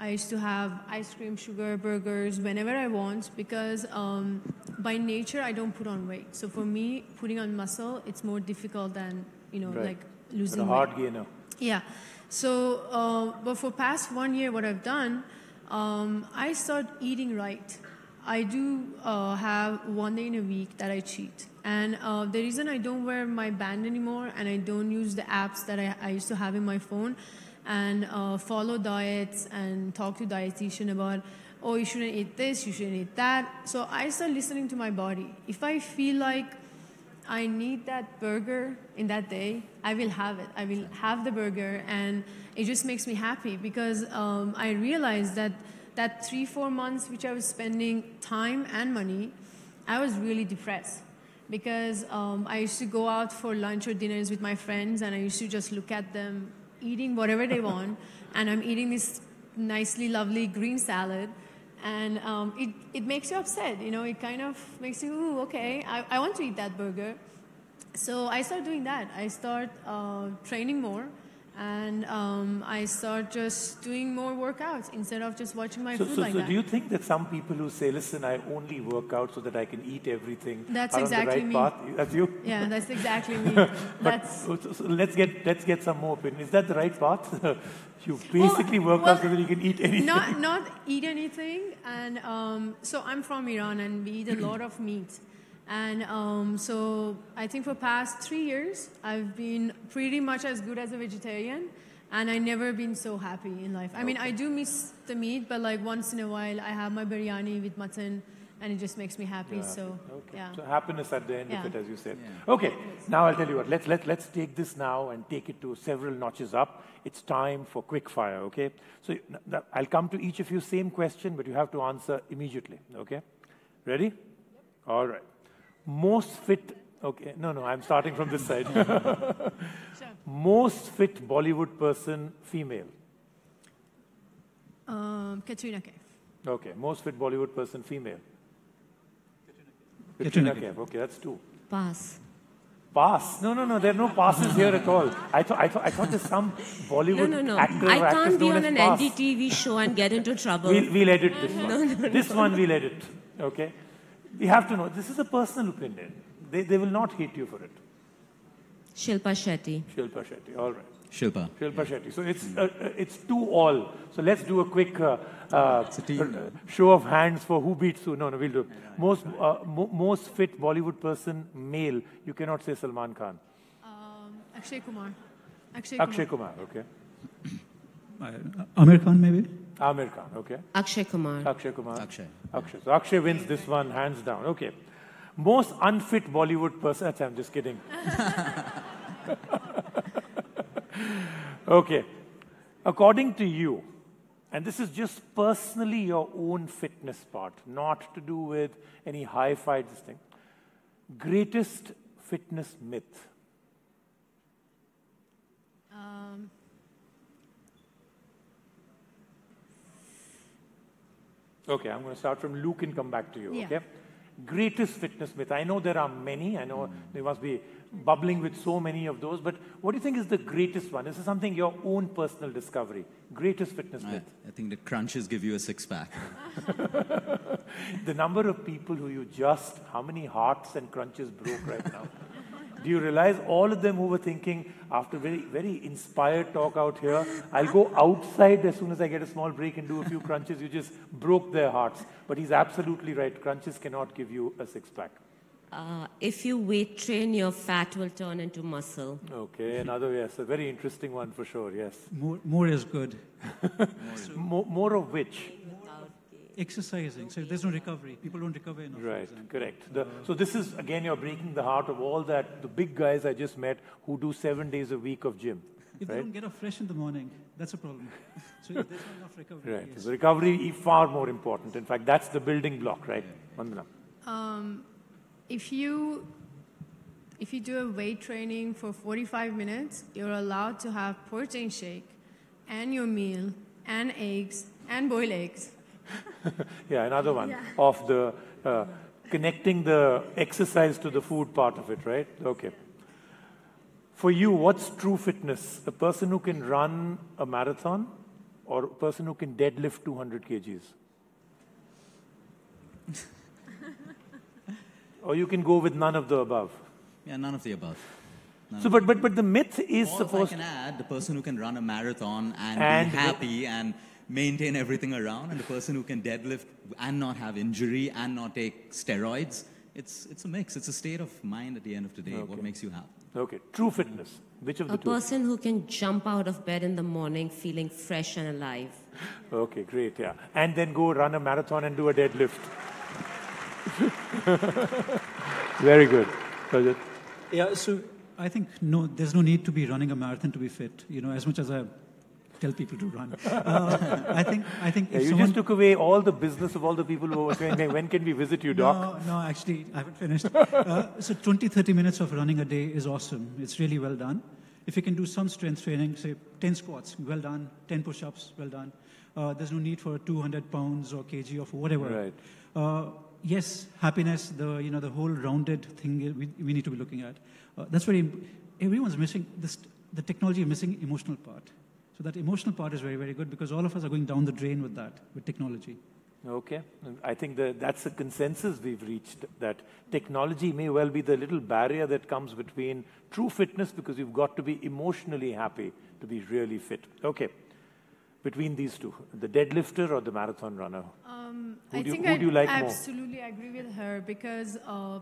I used to have ice cream, sugar, burgers, whenever I want, because by nature, I don't put on weight. So for me, putting on muscle, it's more difficult than, like losing weight. A hard gainer. Yeah. So, but for past 1 year, what I've done, I start eating right. I do have 1 day in a week that I cheat. And the reason I don't wear my band anymore and I don't use the apps that I used to have in my phone, and follow diets and talk to dietitian about, oh, you shouldn't eat this, you shouldn't eat that. So I start listening to my body. If I feel like I need that burger in that day, I will have it. I will have the burger, and it just makes me happy because I realized that 3-4 months which I was spending time and money, I was really depressed because I used to go out for lunch or dinners with my friends, and I used to just look at them eating whatever they want, and I'm eating this nicely lovely green salad, and it makes you upset, you know. It kind of makes you, ooh, okay, I want to eat that burger. So I start doing that. I start training more, and I start just doing more workouts instead of just watching my food like that. So do you think that some people who say, listen, I only work out so that I can eat everything, that's are exactly on the right path? That's you? Yeah, that's exactly me. So let's get some more opinion. Is that the right path? You basically work out so that you can eat anything. Not eat anything. And so I'm from Iran, and we eat a lot of meat. And so I think for past 3 years, I've been pretty much as good as a vegetarian, and I've never been so happy in life. I mean, I do miss the meat, but like once in a while, I have my biryani with mutton, and it just makes me happy. Yeah. So, yeah. So happiness at the end of it, as you said. Yeah. Okay, now I'll tell you what. Let's take this now and take it to several notches up. It's time for quick fire. Okay. So I'll come to each of you, same question, but you have to answer immediately. Okay. Ready? All right. Most fit. Okay. No. I'm starting from this side. Sure. Most fit Bollywood person, female. Katrina Kaif. Okay. Most fit Bollywood person, female. Katrina Kaif. Okay, that's 2. Pass. Pass? No. There are no passes here at all. I thought there's some Bollywood No. actor or I actress can't be known on as an pass. NDTV show and get into trouble. We'll edit this one. This one we'll edit. Okay. We have to know. This is a personal opinion. They will not hate you for it. Shilpa Shetty. Shilpa Shetty. All right. Shilpa. Shilpa Shetty. So it's 2-all. So let's do a quick show of hands for who beats who. No, we'll do. Most fit Bollywood person, male. You cannot say Salman Khan. Akshay Kumar. Akshay Kumar. Okay. Amir Khan, maybe? Amir Khan. Okay. Akshay Kumar. Akshay Kumar. Akshay. So Akshay wins this one hands down. Okay. Most unfit Bollywood person. I'm just kidding. Okay. According to you, and this is just personally your own fitness part, not to do with any hi-fi this thing. Greatest fitness myth. Okay, I'm going to start from Luke and come back to you, okay? Greatest fitness myth. I know there are many. I know they must be bubbling with so many of those. But what do you think is the greatest one? Is this something your own personal discovery? Greatest fitness myth. I think the crunches give you a six-pack. The number of people who you just, how many hearts and crunches broke right now? Do you realize all of them who were thinking, after very, very inspired talk out here, I'll go outside as soon as I get a small break and do a few crunches. You just broke their hearts. But he's absolutely right. Crunches cannot give you a six-pack. If you weight train, your fat will turn into muscle. Okay, another, yes, a very interesting one for sure, yes. More is good. More of which? Exercising, so there's no recovery. People don't recover enough. Right, correct. So this is, again, you're breaking the heart of all that, the big guys I just met who do 7 days a week of gym. If they don't get up fresh in the morning, that's a problem. So there's not enough recovery. Right, yes. so recovery is far more important. In fact, that's the building block, right? Vandana. If you do a weight training for 45 minutes, you're allowed to have protein shake and your meal and eggs and boiled eggs. Yeah, another one of the connecting the exercise to the food part of it, right? Okay. For you, what's true fitness? A person who can run a marathon or a person who can deadlift 200 kgs? Or you can go with none of the above? Yeah, none of the above. So, but the myth is Or supposed. if I can add, the person who can run a marathon and be happy and maintain everything around, and the person who can deadlift and not have injury and not take steroids, It's a mix. It's a state of mind at the end of the day. Okay. What makes you happy? Okay. True fitness. Which of the two? A person who can jump out of bed in the morning feeling fresh and alive. Okay, great, yeah. And then go run a marathon and do a deadlift. Very good. Rajat? Yeah, so I think there's no need to be running a marathon to be fit. You know, as much as I tell people to run, I think Yeah, if you someone, just took away all the business of all the people who were saying, hey, when can we visit you, Doc? No, actually, I haven't finished. So 20, 30 minutes of running a day is awesome. It's really well done. If you can do some strength training, say 10 squats, well done. 10 push-ups, well done. There's no need for 200 pounds or kg of whatever. Right. Yes, happiness, the whole rounded thing we need to be looking at. That's very, everyone's missing, the technology is missing emotional part. So that emotional part is very, very good because all of us are going down the drain with that, with technology. Okay. I think that's a consensus we've reached, that technology may well be the little barrier that comes between true fitness, because you've got to be emotionally happy to be really fit. Okay. Between these two, the deadlifter or the marathon runner? I think who do you like more? absolutely agree with her, because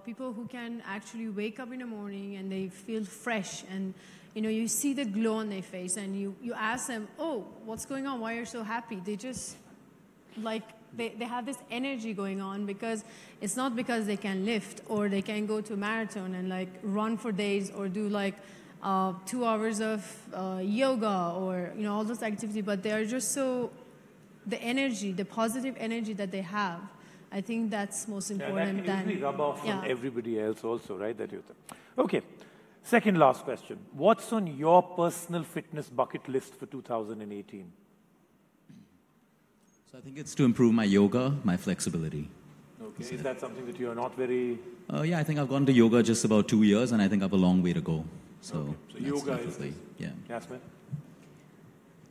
people who can actually wake up in the morning and they feel fresh, and you see the glow on their face, and you ask them, oh, what's going on? Why are you so happy? They just they have this energy going on, because it's not because they can lift or they can go to a marathon and run for days or do 2 hours of yoga or all those activities, but they are just so, the energy, the positive energy that they have, I think that's most important. And that can usually rub off on everybody else also, right? That you think. Okay. Second last question. What's on your personal fitness bucket list for 2018? So I think it's to improve my yoga, my flexibility. Okay. Is that something that you're not very... Yeah, I think I've gone to yoga just about 2 years, and I think I have a long way to go. So yoga is... Yeah. Yasmin?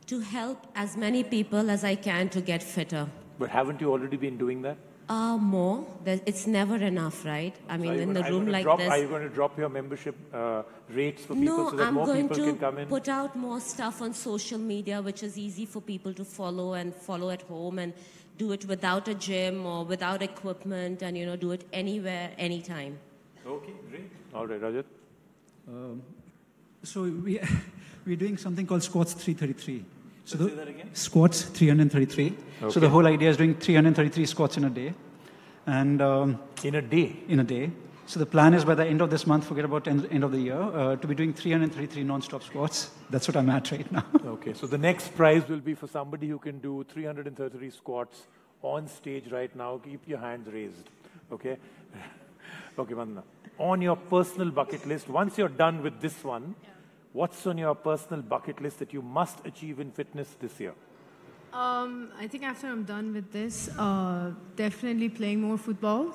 To help as many people as I can to get fitter. But haven't you already been doing that? More. It's never enough, right? I mean, in the room like this. Are you going to drop your membership rates for people so that more people can come in? No, I'm going to put out more stuff on social media, which is easy for people to follow and follow at home, and do it without a gym or without equipment, and do it anywhere, anytime. Okay, great. All right, Rajat. So we're doing something called Squats 333. So say that again? Squats 333. Okay. So the whole idea is doing 333 squats in a day. And in a day? In a day. So the plan is by the end of this month, forget about end of the year, to be doing 333 non-stop squats. That's what I'm at right now. Okay, so the next prize will be for somebody who can do 333 squats on stage right now. Keep your hands raised. Okay? Okay, Vandana. On your personal bucket list, once you're done with this one, what's on your personal bucket list that you must achieve in fitness this year? I think after I'm done with this, definitely playing more football.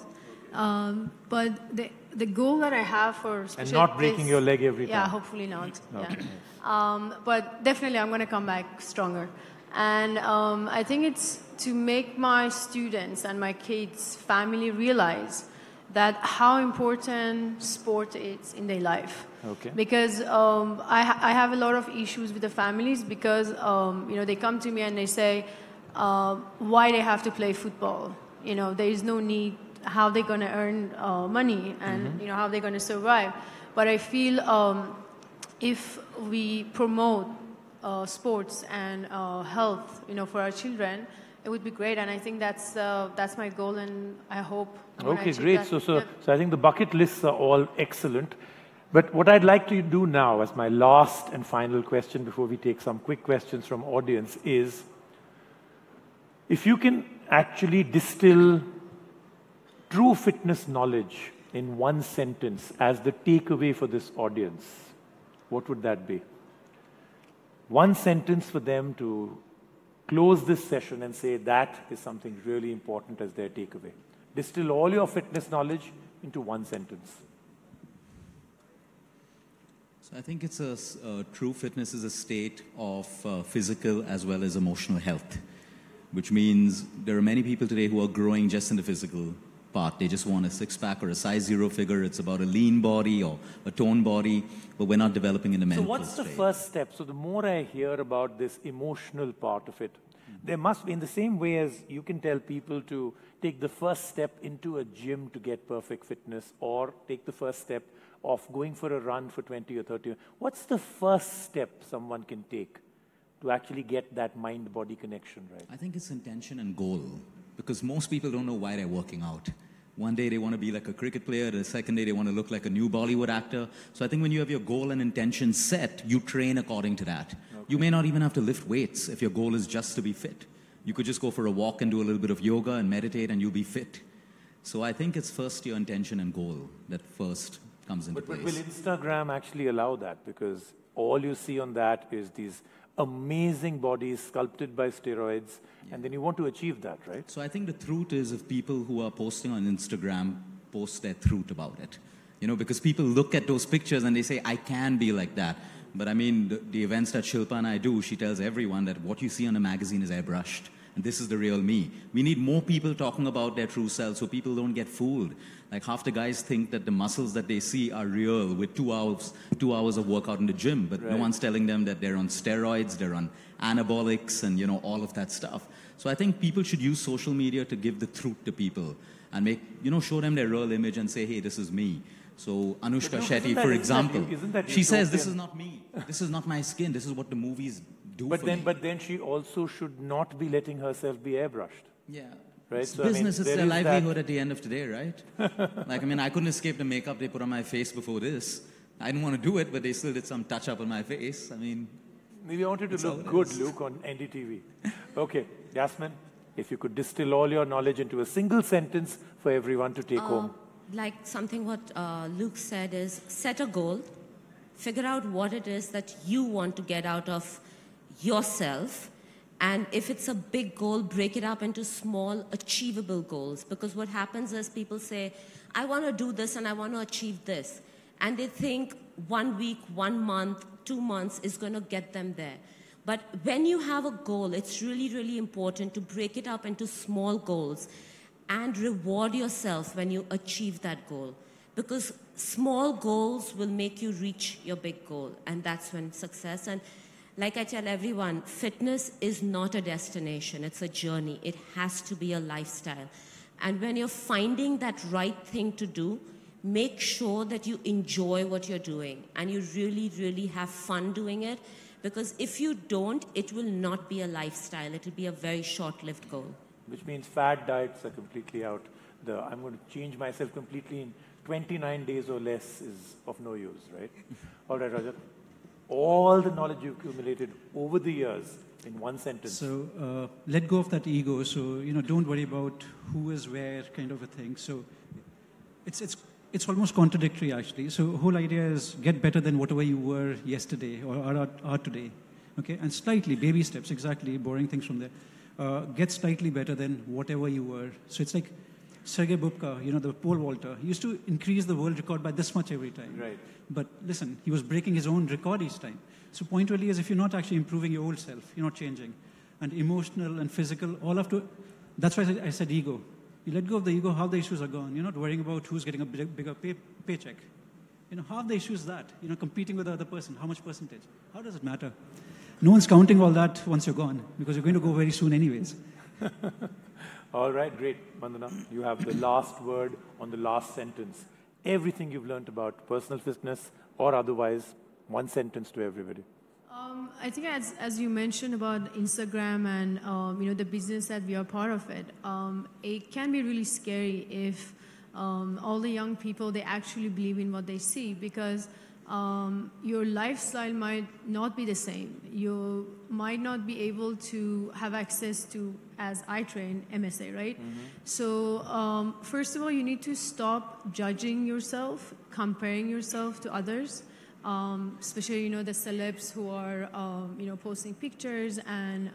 But the goal that I have for... And not breaking your leg every time. Yeah, hopefully not. Okay. Yeah. But definitely I'm going to come back stronger. And I think it's to make my students and my kids' family realize that how important sport is in their life. Okay. Because I have a lot of issues with the families, because they come to me and they say why they have to play football. There is no need. How they're going to earn money, and how they're going to survive. But I feel if we promote sports and health, for our children, it would be great. And I think that's my goal, and I hope. Okay, great. So I think the bucket lists are all excellent. But what I'd like to do now, as my last and final question before we take some quick questions from audience, is if you can actually distill true fitness knowledge in one sentence as the takeaway for this audience, what would that be? One sentence for them to close this session and say that is something really important as their takeaway. Distill all your fitness knowledge into one sentence. So I think it's true fitness is a state of physical as well as emotional health, which means there are many people today who are growing just in the physical part. They just want a six-pack or a size 0 figure. It's about a lean body or a toned body, but we're not developing in the mental So what's the first step? So the more I hear about this emotional part of it, There must be, in the same way as you can tell people to take the first step into a gym to get perfect fitness, or take the first step of going for a run for 20 or 30. What's the first step someone can take to actually get that mind-body connection right? I think it's intention and goal, because most people don't know why they're working out. One day they want to be like a cricket player, the second day they want to look like a new Bollywood actor. So I think when you have your goal and intention set, you train according to that. Okay. You may not even have to lift weights if your goal is just to be fit. You could just go for a walk and do a little bit of yoga and meditate and you'll be fit. So I think it's first your intention and goal that first comes into place. But will Instagram actually allow that? Because all you see on that is these amazing bodies sculpted by steroids, and then you want to achieve that, right? So I think the truth is, if people who are posting on Instagram post their truth about it, you know, because people look at those pictures and they say, I can be like that. But I mean, the events that Shilpa and I do, she tells everyone that what you see on a magazine is airbrushed. And this is the real me. We need more people talking about their true selves so people don't get fooled. Like half the guys think that the muscles that they see are real with 2 hours of workout in the gym, but no one's telling them that they're on steroids, they're on anabolics and, you know, all of that stuff. So I think people should use social media to give the truth to people and make, you know, show them their real image and say, hey, this is me. So Anushka Shetty, for example, she says, this is not me. This is not my skin. This is what the movies do for me. But then she also should not be letting herself be airbrushed. Yeah. Right? So, business is their livelihood at the end of the day, right? Like, I mean, I couldn't escape the makeup they put on my face before this. I didn't want to do it, but they still did some touch-up on my face. I mean... Maybe I wanted to look good, Luke, on NDTV. Okay, Yasmin, if you could distill all your knowledge into a single sentence for everyone to take home. Like something what Luke said is, set a goal, figure out what it is that you want to get out of yourself, and if it's a big goal, break it up into small, achievable goals. Because what happens is people say, I want to do this and I want to achieve this. And they think 1 week, 1 month, 2 months is going to get them there. But when you have a goal, it's really, really important to break it up into small goals and reward yourself when you achieve that goal. Because small goals will make you reach your big goal. And that's when success. And like I tell everyone, fitness is not a destination, it's a journey. It has to be a lifestyle. And when you're finding that right thing to do, make sure that you enjoy what you're doing and you really, really have fun doing it. Because if you don't, it will not be a lifestyle. It will be a very short-lived goal. Which means fad diets are completely out. I'm going to change myself completely in 29 days or less is of no use, right? All right, Rajat. All the knowledge you've accumulated over the years in one sentence. So let go of that ego. So, you know, don't worry about who is where kind of a thing. So it's almost contradictory, actually. So the whole idea is get better than whatever you were yesterday or are today. Okay? And slightly, baby steps, exactly, borrowing things from there. Get slightly better than whatever you were. So it's like Sergei Bubka, you know, the pole vaulter. He used to increase the world record by this much every time. Right. But listen, he was breaking his own record each time. So point really is if you're not actually improving your old self, you're not changing. And emotional and physical, all have to... That's why I said ego. You let go of the ego, half the issues are gone. You're not worrying about who's getting a bigger paycheck. You know, half the issue is that. You know, competing with the other person. How much percentage? How does it matter? No one's counting all that once you're gone, because you're going to go very soon anyways. All right, great. Vandana, you have the last word on the last sentence. Everything you've learned about personal fitness or otherwise, one sentence to everybody. I think as you mentioned about Instagram and you know, the business that we are part of it, it can be really scary if all the young people, they actually believe in what they see, because your lifestyle might not be the same. You might not be able to have access to, as I train, MSA, right? Mm-hmm. So first of all, you need to stop judging yourself, comparing yourself to others. Especially, you know, the celebs who are, you know, posting pictures and,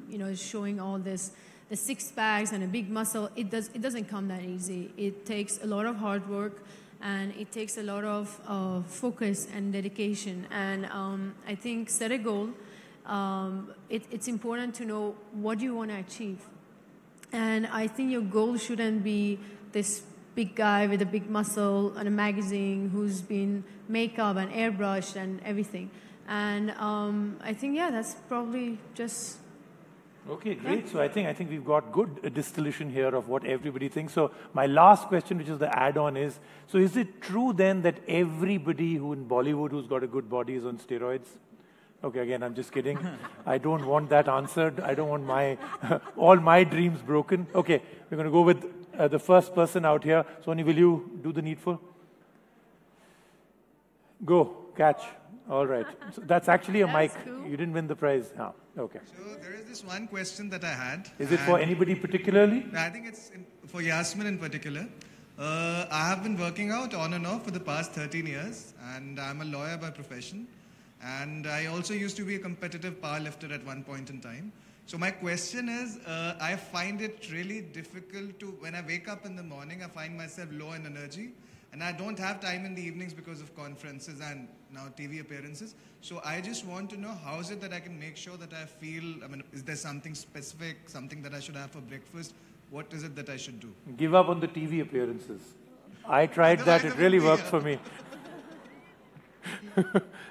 you know, showing all this, the six packs and a big muscle. It doesn't come that easy. It takes a lot of hard work and it takes a lot of focus and dedication. And I think set a goal. It's important to know what you want to achieve. And I think your goal shouldn't be this big guy with a big muscle and a magazine who's been makeup and airbrushed and everything. And I think, yeah, that's probably just Okay, great. So I think we've got good distillation here of what everybody thinks. So my last question, which is the add-on, is: so is it true then that everybody who in Bollywood who's got a good body is on steroids? Okay, again, I'm just kidding. I don't want that answered. I don't want my all my dreams broken. Okay, we're going to go with the first person out here. Soni, will you do the needful? Go, catch. All right. So that's actually a mic. Cool. You didn't win the prize. Ah, okay. So there is this one question that I had. Is it for anybody particularly? I think it's for Yasmin in particular. I have been working out on and off for the past 13 years, and I'm a lawyer by profession. And I also used to be a competitive powerlifter at one point in time. So my question is, I find it really difficult to, when I wake up in the morning, I find myself low in energy. And I don't have time in the evenings because of conferences and now TV appearances. So I just want to know, how is it that I can make sure that I feel, is there something specific, something that I should have for breakfast? What is it that I should do? Give up on the TV appearances. I tried that. It really worked for me.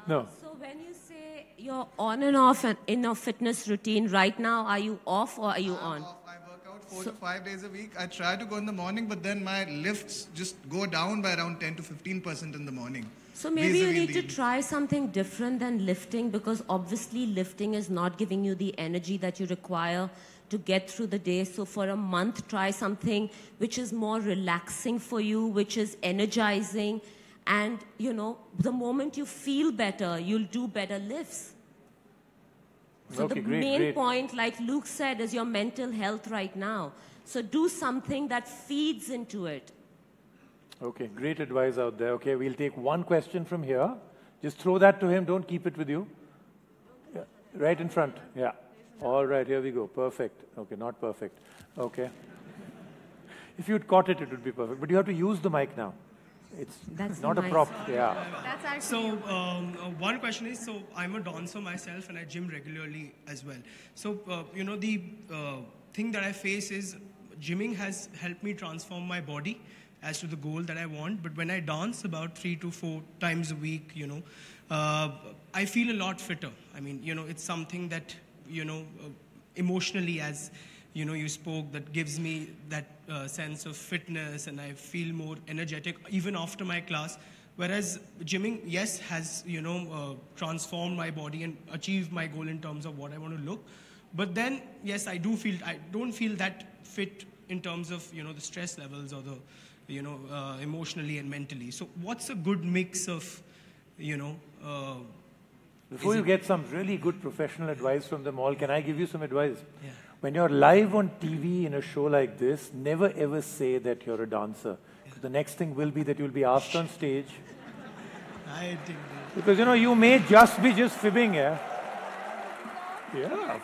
No. So when you say you're on and off in a fitness routine, right now, are you off or are you on? Off. I work out 4 to 5 days a week. I try to go in the morning, but then my lifts just go down by around 10 to 15% in the morning. So maybe you need to try something different than lifting, because obviously lifting is not giving you the energy that you require to get through the day. So for a month, try something which is more relaxing for you, which is energizing. And, you know, the moment you feel better, you'll do better lifts. So okay, the main point, like Luke said, is your mental health right now. So do something that feeds into it. Okay, great advice out there. Okay, we'll take one question from here. Just throw that to him. Don't keep it with you. Yeah, right in front. Yeah. All right, here we go. Perfect. Okay, not perfect. Okay. If you'd caught it, it would be perfect. But you have to use the mic now. That's not a prop. Yeah. That's actually So one question is, so I'm a dancer myself and I gym regularly as well. So, you know, the thing that I face is gymming has helped me transform my body as to the goal that I want. But when I dance about 3 to 4 times a week, you know, I feel a lot fitter. I mean, you know, it's something that, you know, emotionally, as you know, you spoke, that gives me that sense of fitness, and I feel more energetic even after my class. Whereas gymming, yes, has, you know, transformed my body and achieved my goal in terms of what I want to look. But then, yes, I don't feel that fit in terms of, you know, the stress levels or the, you know, emotionally and mentally. So what's a good mix of, you know... Before you get some really good professional advice from them all, can I give you some advice? Yeah. When you're live on TV in a show like this, never ever say that you're a dancer. Yeah. The next thing will be that you'll be asked on stage. I think that. Because, you know, you may just be fibbing, yeah? Yeah, of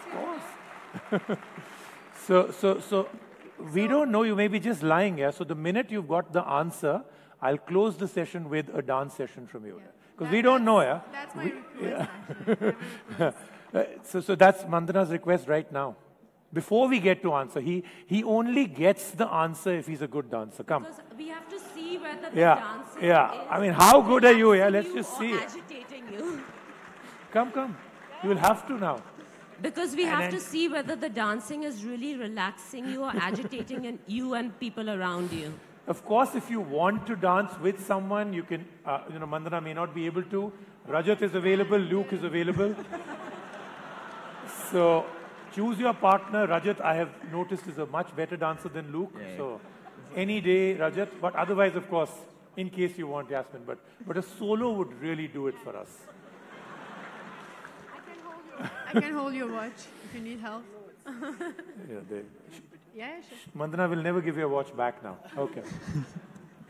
course. So we don't know, you may be just lying, yeah? So the minute you've got the answer, I'll close the session with a dance session from you. Because we don't know, yeah? That's my request, actually. So that's Mandana's request right now. Before we get to answer, he only gets the answer if he's a good dancer. Come. Because we have to see whether the dancing is... I mean, how good are you? Yeah, let's just see it. Agitating you. Come. You will have to now. Because we have to see whether the dancing is really relaxing you or agitating you and people around you. Of course, if you want to dance with someone, you can, you know, Mandana may not be able to. Rajat is available, Luke is available. So choose your partner. Rajat, I have noticed, is a much better dancer than Luke. Yeah. So any day, Rajat. But otherwise, of course, in case you want Yasmin. But a solo would really do it for us. I can hold your watch if you need help. Yeah, sure. Mandana will never give you a watch back now. Okay.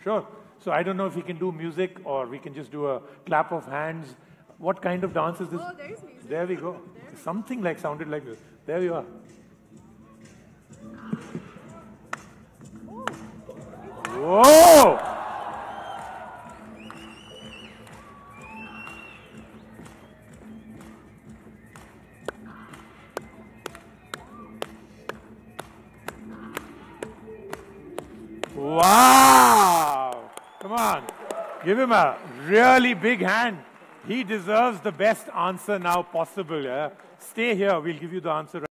Sure. So I don't know if we can do music or we can just do a clap of hands. What kind of dance is this? Oh, there is music. There we go. Something like sounded like this. There you are. Whoa! Wow! Come on. Give him a really big hand. He deserves the best answer now possible. Yeah? Stay here. We'll give you the answer.